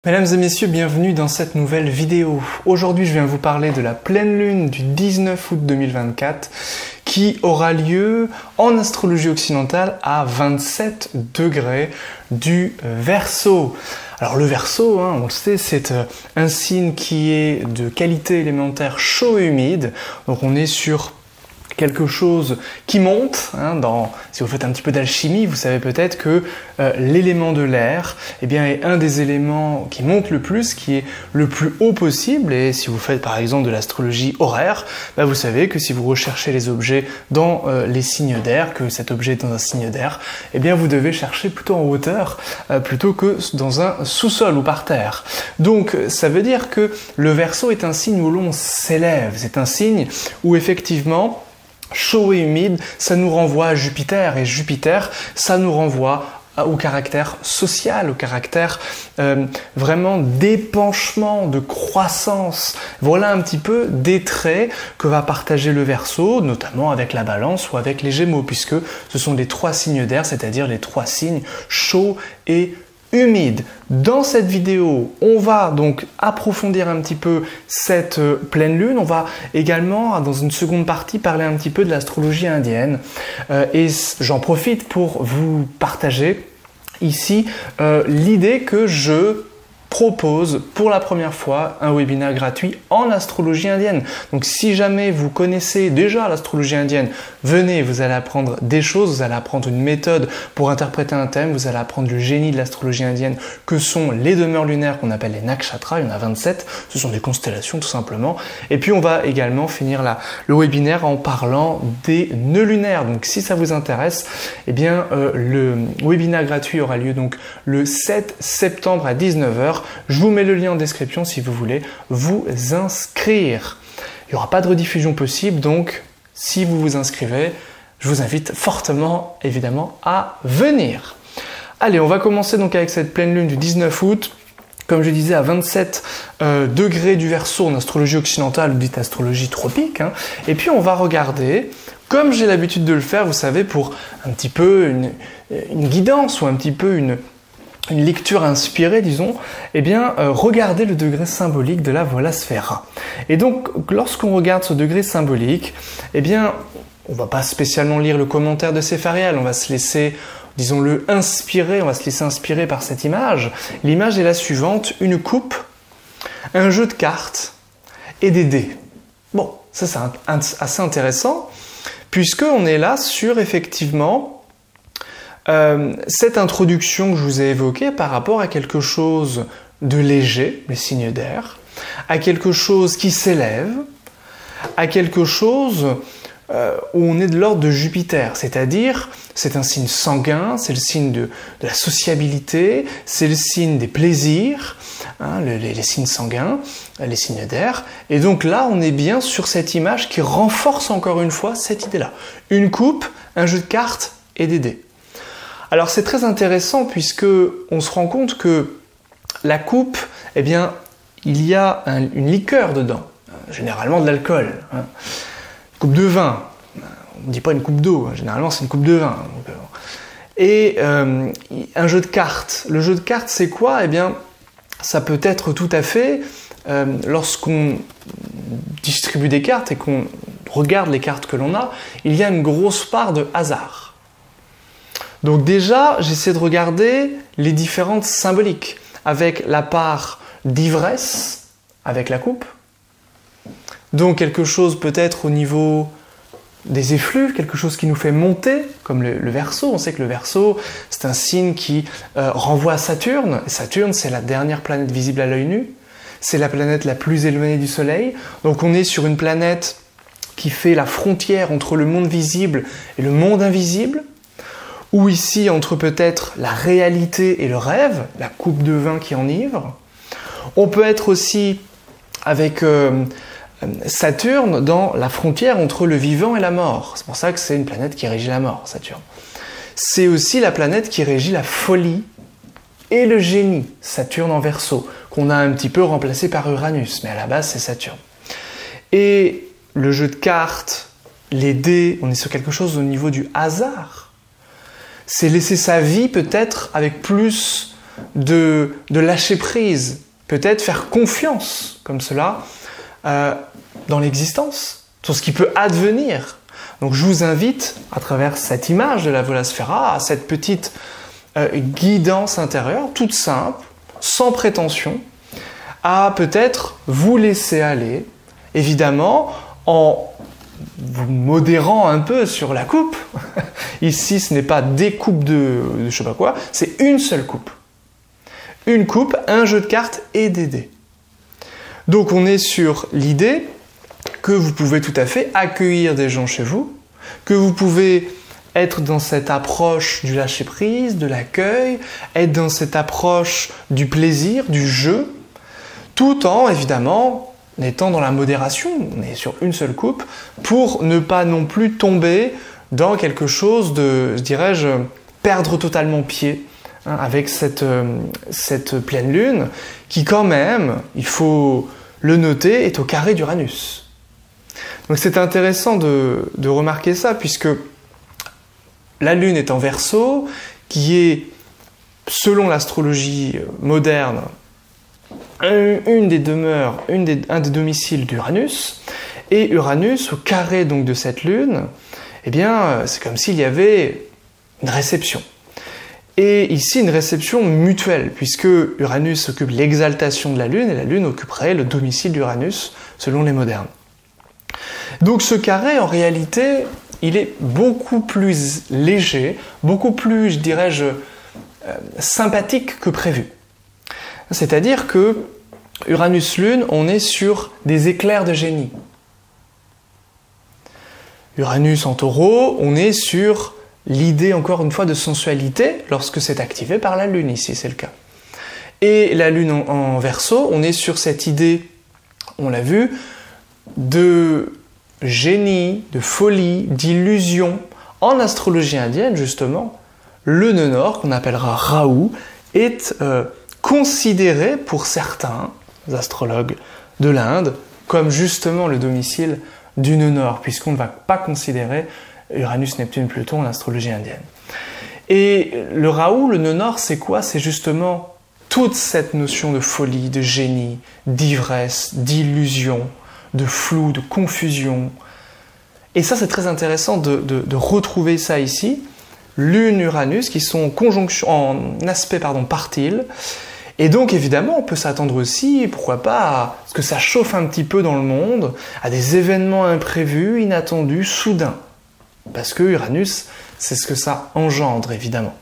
Mesdames et messieurs, bienvenue dans cette nouvelle vidéo. Aujourd'hui, je viens vous parler de la pleine lune du 19 août 2024 qui aura lieu en astrologie occidentale à 27 degrés du Verseau. Alors le Verseau, on le sait, c'est un signe qui est de qualité élémentaire chaud et humide. Donc on est sur quelque chose qui monte, si vous faites un petit peu d'alchimie, vous savez peut-être que l'élément de l'air est un des éléments qui monte le plus, qui est le plus haut possible. Et si vous faites par exemple de l'astrologie horaire, vous savez que si vous recherchez les objets dans les signes d'air, que cet objet est dans un signe d'air, vous devez chercher plutôt en hauteur plutôt que dans un sous-sol ou par terre. Donc ça veut dire que le Verseau est un signe où l'on s'élève, c'est un signe où effectivement chaud et humide, ça nous renvoie à Jupiter, et Jupiter, ça nous renvoie au caractère social, au caractère vraiment d'épanchement, de croissance. Voilà un petit peu des traits que va partager le Verseau, notamment avec la Balance ou avec les Gémeaux, puisque ce sont les trois signes d'air, c'est-à-dire les trois signes chauds et humide. Dans cette vidéo, on va donc approfondir un petit peu cette pleine lune. On va également, dans une seconde partie, parler un petit peu de l'astrologie indienne. Et j'en profite pour vous partager ici l'idée que je propose pour la première fois un webinaire gratuit en astrologie indienne. Donc si jamais vous connaissez déjà l'astrologie indienne, venez, vous allez apprendre des choses, vous allez apprendre une méthode pour interpréter un thème, vous allez apprendre le génie de l'astrologie indienne que sont les demeures lunaires qu'on appelle les nakshatras, il y en a 27, ce sont des constellations tout simplement. Et puis on va également finir le webinaire en parlant des nœuds lunaires. Donc si ça vous intéresse, le webinaire gratuit aura lieu donc le 7 septembre à 19 h. Je vous mets le lien en description si vous voulez vous inscrire. Il n'y aura pas de rediffusion possible, donc si vous vous inscrivez, je vous invite fortement, évidemment, à venir. Allez, on va commencer donc avec cette pleine lune du 19 août. Comme je disais, à 27 degrés du Verseau en astrologie occidentale, ou dite astrologie tropique. Et puis on va regarder, comme j'ai l'habitude de le faire, vous savez, pour un petit peu une guidance ou un petit peu une lecture inspirée, disons, regardez le degré symbolique de la Vola Sphera. Et donc, lorsqu'on regarde ce degré symbolique, on va pas spécialement lire le commentaire de Séphariel, on va se laisser, disons-le, inspirer, on va se laisser inspirer par cette image. L'image est la suivante, une coupe, un jeu de cartes et des dés. Bon, ça c'est assez intéressant, puisqu'on est là sur, effectivement, cette introduction que je vous ai évoquée par rapport à quelque chose de léger, les signes d'air, à quelque chose qui s'élève, à quelque chose où on est de l'ordre de Jupiter, c'est-à-dire c'est un signe sanguin, c'est le signe de la sociabilité, c'est le signe des plaisirs, les signes sanguins, les signes d'air, et donc là on est bien sur cette image qui renforce encore une fois cette idée-là. Une coupe, un jeu de cartes et des dés. Alors c'est très intéressant puisque on se rend compte que la coupe, il y a une liqueur dedans, généralement de l'alcool. Une coupe de vin, on ne dit pas une coupe d'eau, généralement c'est une coupe de vin. Et un jeu de cartes. Le jeu de cartes c'est quoi ? Ça peut être tout à fait, lorsqu'on distribue des cartes et qu'on regarde les cartes que l'on a, il y a une grosse part de hasard. Donc déjà, j'essaie de regarder les différentes symboliques, avec la part d'ivresse, avec la coupe, donc quelque chose peut-être au niveau des effluves, quelque chose qui nous fait monter, comme le Verseau. On sait que le Verseau, c'est un signe qui renvoie à Saturne. Saturne, c'est la dernière planète visible à l'œil nu, c'est la planète la plus éloignée du Soleil, donc on est sur une planète qui fait la frontière entre le monde visible et le monde invisible, ou ici entre peut-être la réalité et le rêve, la coupe de vin qui enivre. On peut être aussi avec Saturne dans la frontière entre le vivant et la mort. C'est pour ça que c'est une planète qui régit la mort, Saturne. C'est aussi la planète qui régit la folie et le génie, Saturne en Verseau, qu'on a un petit peu remplacé par Uranus, mais à la base c'est Saturne. Et le jeu de cartes, les dés, on est sur quelque chose au niveau du hasard. C'est laisser sa vie peut-être avec plus de lâcher prise, peut-être faire confiance, comme cela, dans l'existence, sur ce qui peut advenir. Donc je vous invite, à travers cette image de la Vola Sfera, à cette petite guidance intérieure, toute simple, sans prétention, à peut-être vous laisser aller, évidemment, en vous modérant un peu sur la coupe. Ici, ce n'est pas des coupes de je sais pas quoi, c'est une seule coupe. Une coupe, un jeu de cartes et des dés. Donc on est sur l'idée que vous pouvez tout à fait accueillir des gens chez vous, que vous pouvez être dans cette approche du lâcher-prise, de l'accueil, être dans cette approche du plaisir, du jeu, tout en, évidemment, étant dans la modération, on est sur une seule coupe, pour ne pas non plus tomber dans quelque chose de, dirais-je, perdre totalement pied, hein, avec cette pleine lune, qui quand même, il faut le noter, est au carré d'Uranus. Donc c'est intéressant de remarquer ça, puisque la Lune est en Verseau, qui est, selon l'astrologie moderne, une des demeures, un des domiciles d'Uranus, et Uranus, au carré donc de cette Lune, eh bien, c'est comme s'il y avait une réception. Et ici, une réception mutuelle, puisque Uranus occupe l'exaltation de la Lune, et la Lune occuperait le domicile d'Uranus, selon les modernes. Donc ce carré, en réalité, il est beaucoup plus léger, beaucoup plus, je dirais-je, sympathique que prévu. C'est-à-dire que Uranus-Lune, on est sur des éclairs de génie. Uranus en Taureau, on est sur l'idée, encore une fois, de sensualité lorsque c'est activé par la Lune, ici c'est le cas. Et la Lune en Verseau, on est sur cette idée, on l'a vu, de génie, de folie, d'illusion. En astrologie indienne, justement, le nœud nord, qu'on appellera Rahu, est considéré pour certains astrologues de l'Inde comme justement le domicile du nœud nord, puisqu'on ne va pas considérer Uranus, Neptune, Pluton en astrologie indienne. Et le Rahu, le nœud nord, c'est quoi? C'est justement toute cette notion de folie, de génie, d'ivresse, d'illusion, de flou, de confusion. Et ça, c'est très intéressant de retrouver ça ici. Lune, Uranus, qui sont en aspect partile. Et donc, évidemment, on peut s'attendre aussi, pourquoi pas, à ce que ça chauffe un petit peu dans le monde, à des événements imprévus, inattendus, soudains. Parce que Uranus, c'est ce que ça engendre, évidemment.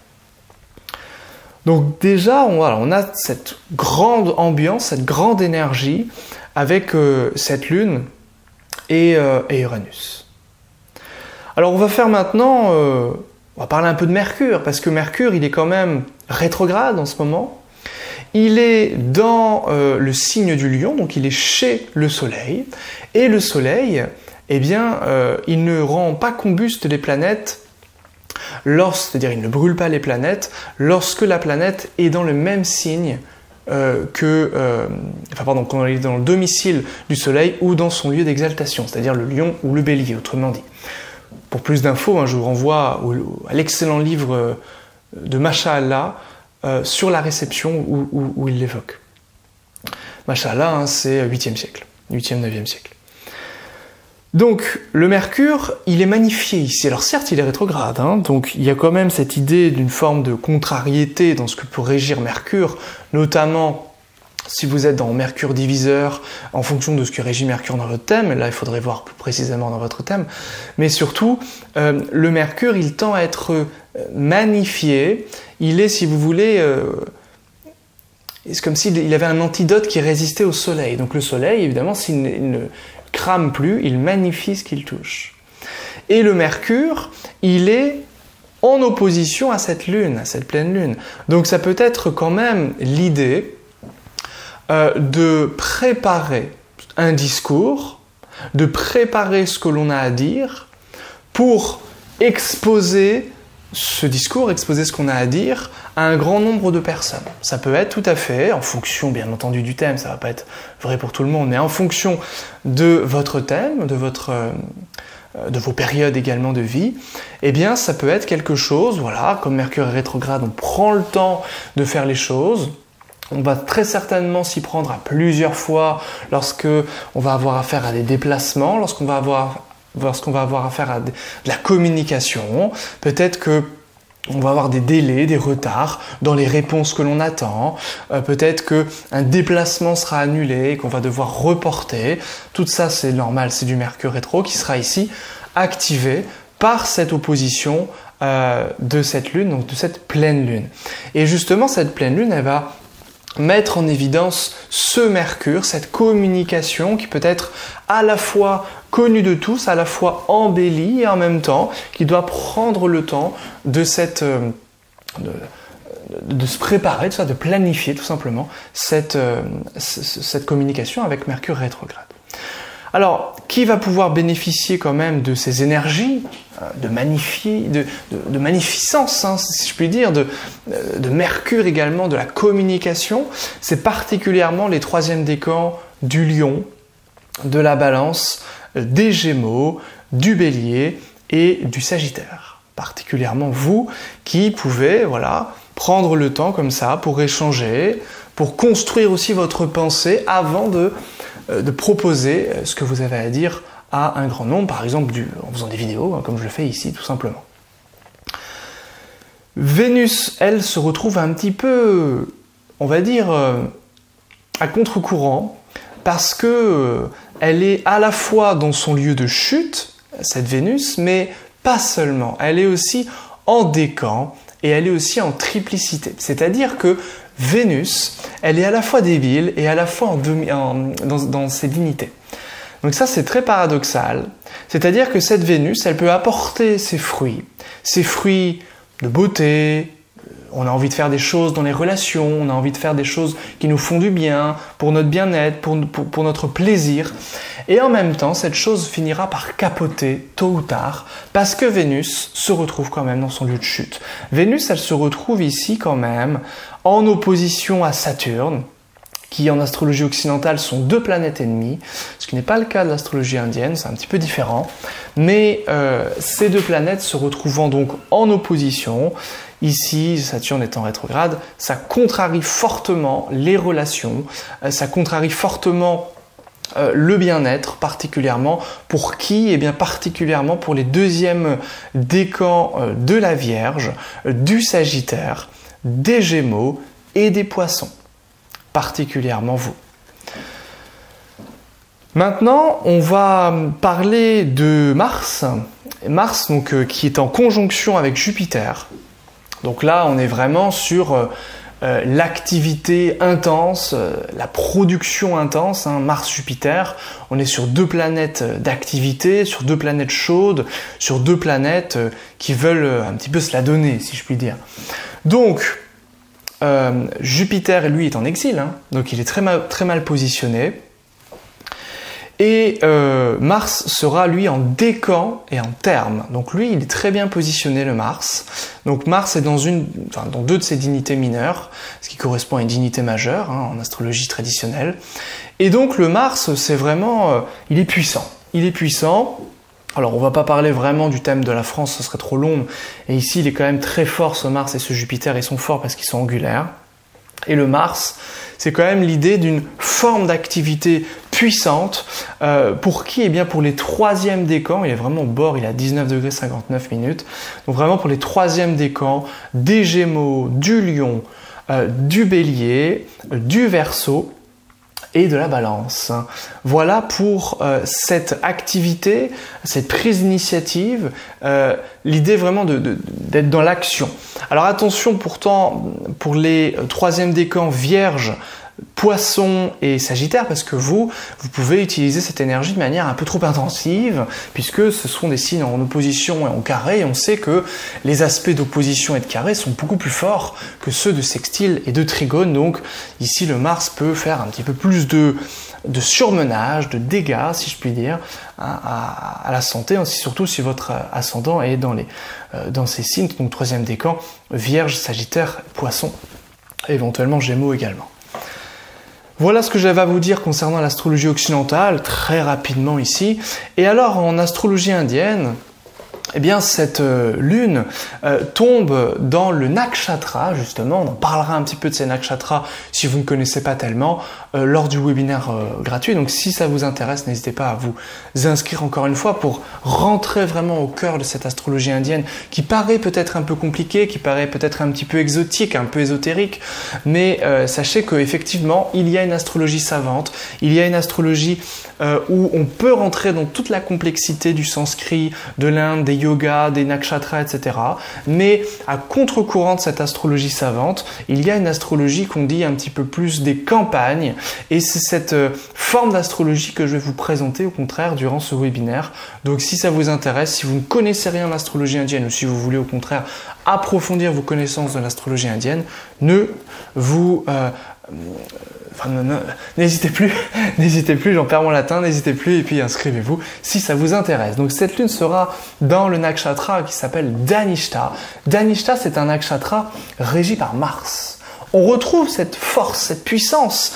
Donc déjà, on a cette grande ambiance, cette grande énergie avec cette Lune et Uranus. Alors on va faire maintenant, on va parler un peu de Mercure, parce que Mercure, il est quand même rétrograde en ce moment. Il est dans le signe du Lion, donc il est chez le Soleil. Et le Soleil, eh bien, il ne rend pas combuste les planètes, c'est-à-dire il ne brûle pas les planètes, lorsque la planète est dans le même signe quand elle est dans le domicile du Soleil ou dans son lieu d'exaltation, c'est-à-dire le Lion ou le Bélier, autrement dit. Pour plus d'infos, je vous renvoie à l'excellent livre de Mashallah sur la réception où il l'évoque. Mashallah, c'est 8e siècle, 8e, 9e siècle. Donc, le Mercure, il est magnifié ici. Alors certes, il est rétrograde, donc il y a quand même cette idée d'une forme de contrariété dans ce que peut régir Mercure, notamment si vous êtes dans Mercure diviseur, en fonction de ce que régit Mercure dans votre thème, et là il faudrait voir plus précisément dans votre thème, mais surtout, le Mercure, il tend à être magnifié, il est, si vous voulez, c'est comme s'il avait un antidote qui résistait au Soleil. Donc le Soleil, évidemment, s'il ne crame plus, il magnifie ce qu'il touche. Et le Mercure, il est en opposition à cette Lune, à cette pleine Lune. Donc ça peut être quand même l'idée de préparer un discours, de préparer ce que l'on a à dire pour exposer ce discours, exposer ce qu'on a à dire à un grand nombre de personnes. Ça peut être tout à fait, en fonction bien entendu du thème, ça ne va pas être vrai pour tout le monde, mais en fonction de votre thème, de votre de vos périodes également de vie, eh bien ça peut être quelque chose, voilà, comme Mercure est rétrograde, on prend le temps de faire les choses. On va très certainement s'y prendre à plusieurs fois lorsque on va avoir affaire à des déplacements, lorsqu'on va avoir affaire à de la communication. Peut-être que on va avoir des délais, des retards dans les réponses que l'on attend. Peut-être qu'un déplacement sera annulé et qu'on va devoir reporter. Tout ça, c'est normal, c'est du Mercure rétro qui sera ici activé par cette opposition de cette lune, donc de cette pleine lune. Et justement, cette pleine lune, elle va mettre en évidence ce Mercure, cette communication qui peut être à la fois connue de tous, à la fois embellie et en même temps qui doit prendre le temps de se préparer, de planifier tout simplement cette communication avec Mercure rétrograde. Alors, qui va pouvoir bénéficier quand même de ces énergies de magnificence, hein, si je puis dire, de Mercure également, de la communication? C'est particulièrement les troisièmes décans du Lion, de la Balance, des Gémeaux, du Bélier et du Sagittaire. Particulièrement vous qui pouvez, voilà, prendre le temps comme ça pour échanger, pour construire aussi votre pensée avant de proposer ce que vous avez à dire à un grand nombre, par exemple en faisant des vidéos, hein, comme je le fais ici, tout simplement. Vénus, elle, se retrouve un petit peu, on va dire, à contre-courant, parce que elle est à la fois dans son lieu de chute, cette Vénus, mais pas seulement. Elle est aussi en décan et elle est aussi en triplicité. C'est-à-dire que Vénus, elle est à la fois débile et à la fois dans ses dignités. Donc ça, c'est très paradoxal. C'est-à-dire que cette Vénus, elle peut apporter ses fruits de beauté. On a envie de faire des choses dans les relations, on a envie de faire des choses qui nous font du bien, pour notre bien-être, pour notre plaisir. Et en même temps, cette chose finira par capoter tôt ou tard, parce que Vénus se retrouve quand même dans son lieu de chute. Vénus, elle se retrouve ici quand même en opposition à Saturne, qui en astrologie occidentale sont deux planètes ennemies, ce qui n'est pas le cas de l'astrologie indienne, c'est un petit peu différent. Mais ces deux planètes se retrouvant donc en opposition, ici, Saturne étant rétrograde, ça contrarie fortement les relations, ça contrarie fortement le bien-être, particulièrement pour qui? Eh bien, particulièrement pour les deuxièmes décans de la Vierge, du Sagittaire, des Gémeaux et des Poissons. Particulièrement vous. Maintenant, on va parler de Mars. Mars, donc, qui est en conjonction avec Jupiter. Donc là, on est vraiment sur l'activité intense, la production intense, hein, Mars-Jupiter. On est sur deux planètes d'activité, sur deux planètes chaudes, sur deux planètes qui veulent un petit peu se la donner, si je puis dire. Donc, Jupiter, lui, est en exil, hein, donc il est très mal positionné. Et Mars sera, lui, en décan et en terme. Donc lui, il est très bien positionné, le Mars. Donc Mars est dans deux de ses dignités mineures, ce qui correspond à une dignité majeure, hein, en astrologie traditionnelle. Et donc le Mars, c'est vraiment... il est puissant. Il est puissant. Alors on va pas parler vraiment du thème de la France, ce serait trop long. Et ici, il est quand même très fort, ce Mars et ce Jupiter. Ils sont forts parce qu'ils sont angulaires. Et le Mars, c'est quand même l'idée d'une forme d'activité puissante. Pour qui? Eh bien pour les troisièmes décans, il est vraiment au bord, il est à 19 degrés 59 minutes. Donc vraiment pour les troisièmes décans, des Gémeaux, du Lion, du Bélier, du Verseau et de la Balance. Voilà pour cette activité, cette prise d'initiative, l'idée vraiment d'être dans l'action. Alors attention pourtant pour les troisièmes décans Vierge, Poisson et Sagittaire, parce que vous pouvez utiliser cette énergie de manière un peu trop intensive, puisque ce sont des signes en opposition et en carré, et on sait que les aspects d'opposition et de carré sont beaucoup plus forts que ceux de sextile et de trigone. Donc ici le Mars peut faire un petit peu plus de surmenage, de dégâts, si je puis dire, à la santé, surtout si votre ascendant est dans ces signes, donc troisième décan, Vierge, Sagittaire, Poisson, et éventuellement Gémeaux également. Voilà ce que j'avais à vous dire concernant l'astrologie occidentale, très rapidement ici. Et alors, en astrologie indienne, eh bien, cette lune tombe dans le nakshatra, justement. On en parlera un petit peu de ces nakshatras si vous ne connaissez pas tellement lors du webinaire gratuit. Donc, si ça vous intéresse, n'hésitez pas à vous inscrire encore une fois pour rentrer vraiment au cœur de cette astrologie indienne qui paraît peut-être un peu compliquée, qui paraît peut-être un petit peu exotique, un peu ésotérique. Mais sachez qu'effectivement, il y a une astrologie savante, il y a une astrologie où on peut rentrer dans toute la complexité du sanskrit, de l'Inde, des yogas, des nakshatras, etc. Mais à contre-courant de cette astrologie savante, il y a une astrologie qu'on dit un petit peu plus des campagnes, et c'est cette forme d'astrologie que je vais vous présenter au contraire durant ce webinaire. Donc si ça vous intéresse, si vous ne connaissez rien de l'astrologie indienne, ou si vous voulez au contraire approfondir vos connaissances de l'astrologie indienne, n'hésitez plus, j'en perds mon latin, n'hésitez plus et puis inscrivez-vous si ça vous intéresse. Donc cette lune sera dans le nakshatra qui s'appelle Dhanishta. Dhanishta, c'est un nakshatra régi par Mars. On retrouve cette force, cette puissance.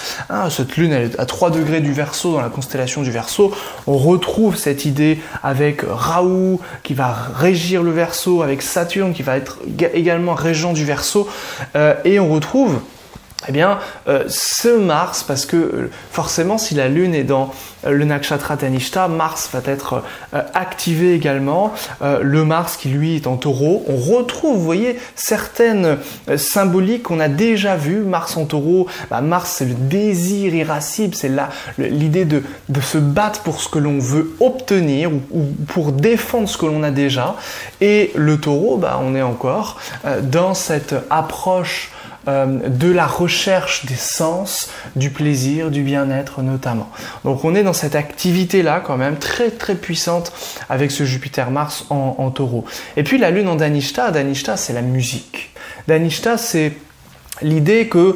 Cette lune, elle est à 3 degrés du Verseau, dans la constellation du Verseau. On retrouve cette idée avec Rahu qui va régir le Verseau, avec Saturne qui va être également régent du Verseau. Et on retrouve ce Mars, parce que forcément si la Lune est dans le nakshatra Dhanishta, Mars va être activé également, le Mars qui lui est en Taureau. On retrouve, vous voyez, certaines symboliques qu'on a déjà vues. Mars en Taureau, Mars c'est le désir irascible, c'est l'idée de se battre pour ce que l'on veut obtenir ou pour défendre ce que l'on a déjà. Et le Taureau, on est encore dans cette approche de la recherche des sens, du plaisir, du bien-être notamment. Donc on est dans cette activité-là quand même très très puissante avec ce Jupiter-Mars en Taureau. Et puis la Lune en Dhanishta, Dhanishta c'est la musique. Dhanishta c'est l'idée que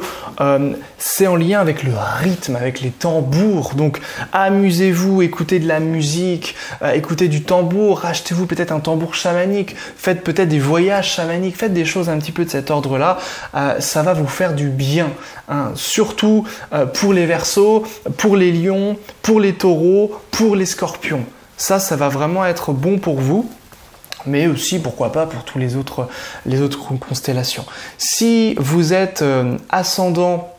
c'est en lien avec le rythme, avec les tambours. Donc amusez-vous, écoutez de la musique, écoutez du tambour, achetez-vous peut-être un tambour chamanique, faites peut-être des voyages chamaniques, faites des choses un petit peu de cet ordre-là. Ça va vous faire du bien, surtout pour les Verseaux, pour les Lions, pour les Taureaux, pour les Scorpions. Ça va vraiment être bon pour vous. Mais aussi, pourquoi pas, pour tous les autres constellations. Si vous êtes ascendant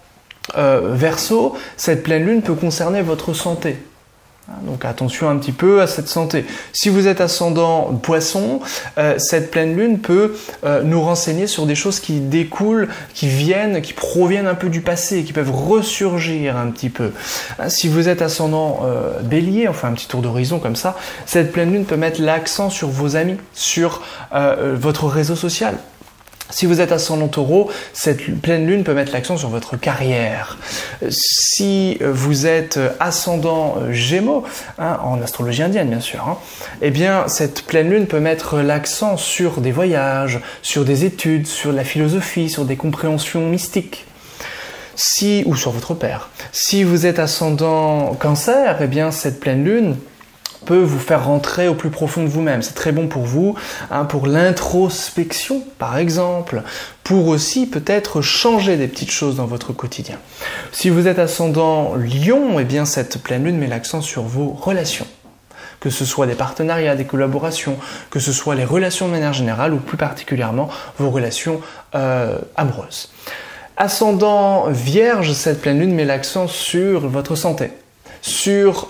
Verseau, cette pleine lune peut concerner votre santé. Donc attention un petit peu à cette santé. Si vous êtes ascendant Poisson, cette pleine lune peut nous renseigner sur des choses qui découlent, qui proviennent un peu du passé, qui peuvent ressurgir un petit peu. Si vous êtes ascendant Bélier, enfin un petit tour d'horizon comme ça, cette pleine lune peut mettre l'accent sur vos amis, sur votre réseau social. Si vous êtes ascendant Taureau, cette pleine lune peut mettre l'accent sur votre carrière. Si vous êtes ascendant Gémeaux, en astrologie indienne bien sûr, eh bien cette pleine lune peut mettre l'accent sur des voyages, sur des études, sur la philosophie, sur des compréhensions mystiques. Ou sur votre père. Si vous êtes ascendant Cancer, eh bien cette pleine lune peut vous faire rentrer au plus profond de vous-même. C'est très bon pour vous, pour l'introspection par exemple, pour aussi peut-être changer des petites choses dans votre quotidien. Si vous êtes ascendant Lion, eh bien cette pleine lune met l'accent sur vos relations. Que ce soit des partenariats, des collaborations, que ce soit les relations de manière générale ou plus particulièrement vos relations amoureuses. Ascendant Vierge, cette pleine lune met l'accent sur votre santé, sur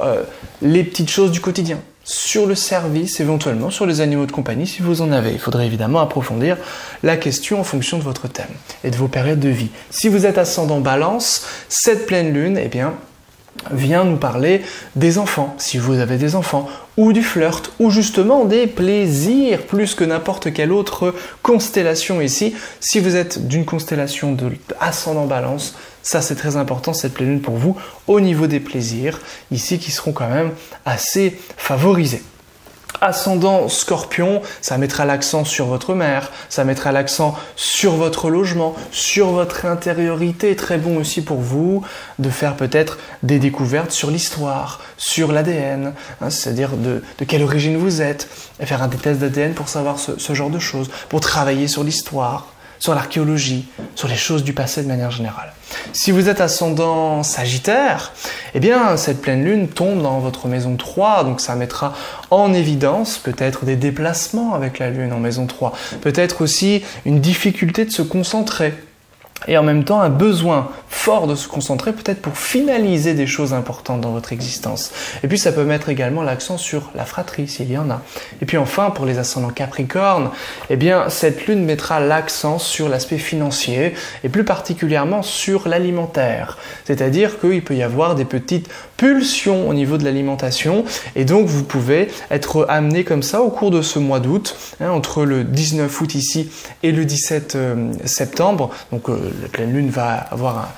les petites choses du quotidien, sur le service éventuellement, sur les animaux de compagnie si vous en avez. Il faudrait évidemment approfondir la question en fonction de votre thème et de vos périodes de vie. Si vous êtes ascendant Balance, cette pleine lune, eh bien, vient nous parler des enfants, si vous avez des enfants, ou du flirt, ou justement des plaisirs, plus que n'importe quelle autre constellation ici. Si vous êtes d'une constellation de ascendant Balance, ça c'est très important, cette pleine lune pour vous, au niveau des plaisirs, ici qui seront quand même assez favorisés. Ascendant Scorpion, ça mettra l'accent sur votre mère, ça mettra l'accent sur votre logement, sur votre intériorité. Très bon aussi pour vous de faire peut-être des découvertes sur l'histoire, sur l'ADN, c'est-à-dire de quelle origine vous êtes, et faire un test d'ADN pour savoir ce genre de choses, pour travailler sur l'histoire, sur l'archéologie, sur les choses du passé de manière générale. Si vous êtes ascendant Sagittaire, eh bien cette pleine lune tombe dans votre maison 3, donc ça mettra en évidence peut-être des déplacements avec la lune en maison 3, peut-être aussi une difficulté de se concentrer. Et en même temps, un besoin fort de se concentrer peut-être pour finaliser des choses importantes dans votre existence. Et puis ça peut mettre également l'accent sur la fratrie, s'il y en a. Et puis enfin, pour les ascendants Capricorne, eh bien cette lune mettra l'accent sur l'aspect financier, et plus particulièrement sur l'alimentaire. C'est-à-dire qu'il peut y avoir des petites pulsions au niveau de l'alimentation, et donc vous pouvez être amené comme ça au cours de ce mois d'août, entre le 19 août ici et le 17 septembre, donc la pleine lune va avoir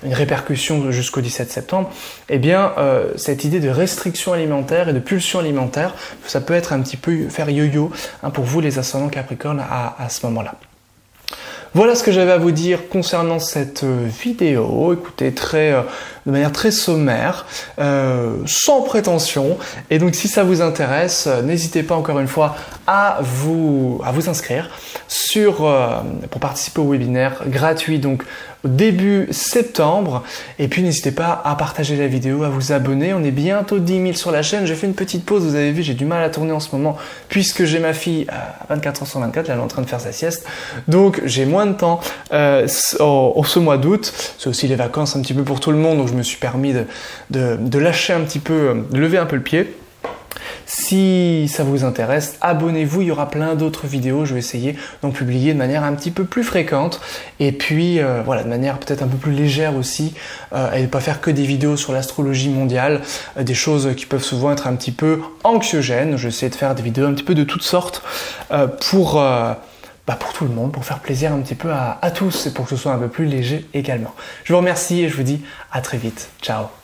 une répercussion jusqu'au 17 septembre, eh bien cette idée de restriction alimentaire et de pulsion alimentaire, ça peut être un petit peu faire yo-yo pour vous les ascendants Capricorne à ce moment-là. Voilà ce que j'avais à vous dire concernant cette vidéo. Écoutez, de manière très sommaire, sans prétention. Et donc si ça vous intéresse, n'hésitez pas encore une fois à vous inscrire pour participer au webinaire gratuit donc au début septembre. Et puis n'hésitez pas à partager la vidéo, à vous abonner. On est bientôt 10 000 sur la chaîne. J'ai fait une petite pause, vous avez vu, j'ai du mal à tourner en ce moment puisque j'ai ma fille à 24 heures sur 24, là, elle est en train de faire sa sieste. Donc j'ai moins de temps ce mois d'août. C'est aussi les vacances un petit peu pour tout le monde, donc je me suis permis de lâcher un petit peu, de lever un peu le pied. Si ça vous intéresse, abonnez-vous, il y aura plein d'autres vidéos, je vais essayer d'en publier de manière un petit peu plus fréquente et puis voilà, de manière peut-être un peu plus légère aussi et ne pas faire que des vidéos sur l'astrologie mondiale, des choses qui peuvent souvent être un petit peu anxiogènes. Je vais essayer de faire des vidéos un petit peu de toutes sortes pour tout le monde, pour faire plaisir un petit peu à tous et pour que ce soit un peu plus léger également. Je vous remercie et je vous dis à très vite. Ciao.